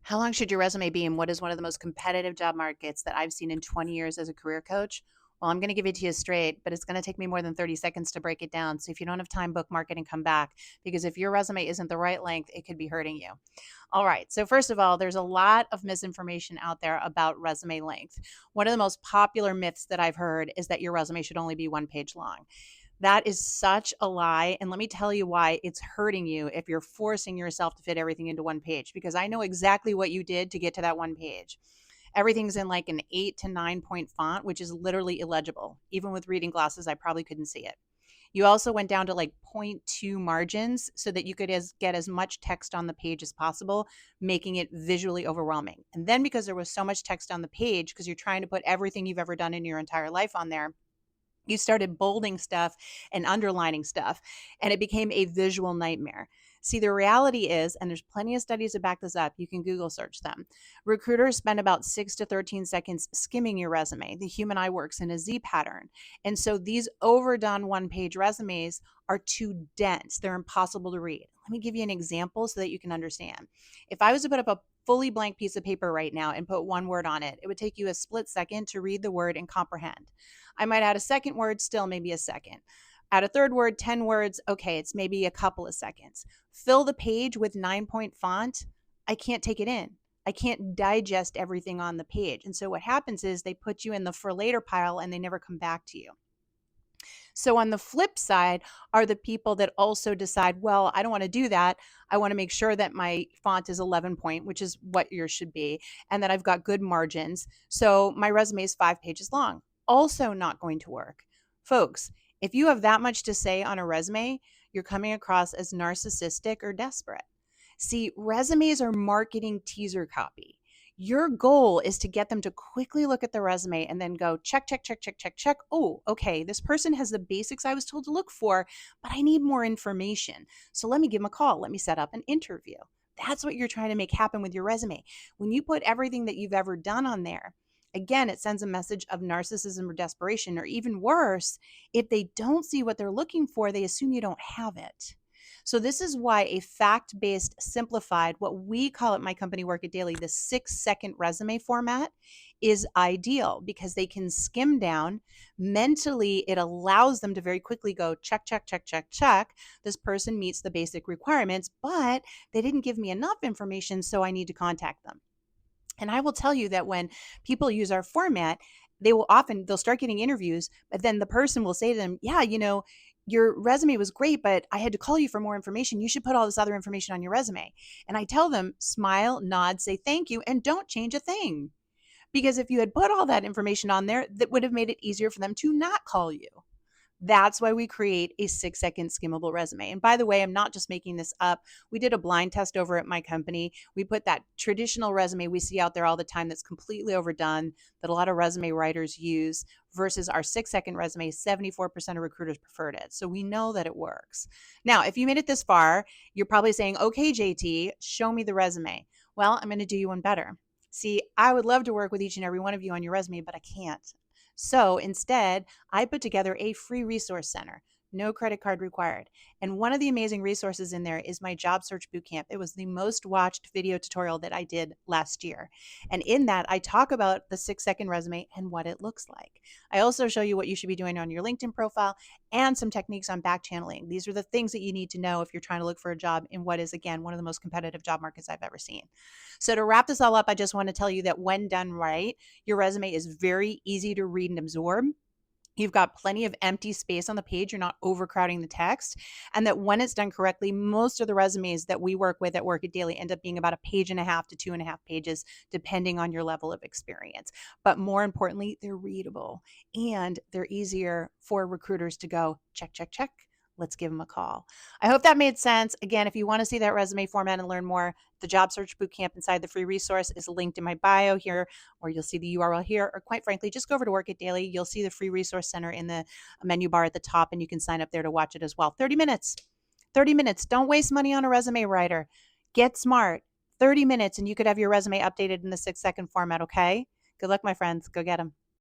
How long should your resume be, and what is one of the most competitive job markets that I've seen in 20 years as a career coach? Well, I'm going to give it to you straight, but it's going to take me more than 30 seconds to break it down. So if you don't have time, bookmark it and come back because if your resume isn't the right length, it could be hurting you. All right. So, first of all, there's a lot of misinformation out there about resume length. One of the most popular myths that I've heard is that your resume should only be one page long. That is such a lie. And let me tell you why it's hurting you if you're forcing yourself to fit everything into one page, because I know exactly what you did to get to that one page. Everything's in like an 8 to 9 point font, which is literally illegible. Even with reading glasses, I probably couldn't see it. You also went down to like point 0.2 margins so that you could get as much text on the page as possible, making it visually overwhelming. And then because there was so much text on the page, because you're trying to put everything you've ever done in your entire life on there, you started bolding stuff and underlining stuff, and it became a visual nightmare. See, the reality is, and there's plenty of studies to back this up, you can Google search them. Recruiters spend about 6 to 13 seconds skimming your resume. The human eye works in a Z pattern. And so these overdone one page resumes are too dense, they're impossible to read. Let me give you an example so that you can understand. If I was to put up a fully blank piece of paper right now and put one word on it, it would take you a split second to read the word and comprehend. I might add a second word, still maybe a second. Add a third word, 10 words, okay, it's maybe a couple of seconds. Fill the page with 9 point font, I can't take it in. I can't digest everything on the page. And so what happens is they put you in the for later pile and they never come back to you. So on the flip side are the people that also decide, well, I don't want to do that. I want to make sure that my font is 11 point, which is what yours should be, and that I've got good margins. So my resume is 5 pages long. Also not going to work. Folks, if you have that much to say on a resume, you're coming across as narcissistic or desperate. See, resumes are marketing teaser copy. Your goal is to get them to quickly look at the resume and then go check, check, check, check, check, check. Oh, okay, this person has the basics I was told to look for, but I need more information. So let me give them a call. Let me set up an interview. That's what you're trying to make happen with your resume. When you put everything that you've ever done on there, again, it sends a message of narcissism or desperation, or even worse, if they don't see what they're looking for, they assume you don't have it. So this is why a fact-based, simplified, what we call at my company Work It Daily, the 6-second resume format is ideal because they can skim down. Mentally, it allows them to very quickly go check, check, check, check, check. This person meets the basic requirements, but they didn't give me enough information, so I need to contact them. And I will tell you that when people use our format, they'll start getting interviews, but then the person will say to them, yeah, your resume was great, but I had to call you for more information. You should put all this other information on your resume. And I tell them, smile, nod, say thank you, and don't change a thing. Because if you had put all that information on there, that would have made it easier for them to not call you. That's why we create a 6-second skimmable resume. And by the way, I'm not just making this up. We did a blind test over at my company. We put that traditional resume we see out there all the time that's completely overdone, that a lot of resume writers use, versus our 6-second resume. 74% of recruiters preferred it. So we know that it works. Now, if you made it this far, you're probably saying, okay, JT, show me the resume. Well, I'm going to do you one better. See, I would love to work with each and every one of you on your resume, but I can't. So instead, I put together a free resource center, no credit card required. And one of the amazing resources in there is my job search bootcamp. It was the most watched video tutorial that I did last year. And in that, I talk about the 6-second resume and what it looks like. I also show you what you should be doing on your LinkedIn profile and some techniques on back channeling. These are the things that you need to know if you're trying to look for a job in what is, again, one of the most competitive job markets I've ever seen. So to wrap this all up, I just want to tell you that when done right, your resume is very easy to read and absorb. You've got plenty of empty space on the page. You're not overcrowding the text. And that when it's done correctly, most of the resumes that we work with at Work It Daily end up being about 1.5 to 2.5 pages, depending on your level of experience. But more importantly, they're readable and they're easier for recruiters to go check, check, check. Let's give them a call. I hope that made sense. Again, if you want to see that resume format and learn more, the Job Search Bootcamp inside the free resource is linked in my bio here, or you'll see the URL here, or quite frankly, just go over to Work It Daily. You'll see the free resource center in the menu bar at the top, and you can sign up there to watch it as well. 30 minutes. 30 minutes. Don't waste money on a resume writer. Get smart. 30 minutes, and you could have your resume updated in the 6-second format, okay? Good luck, my friends. Go get them.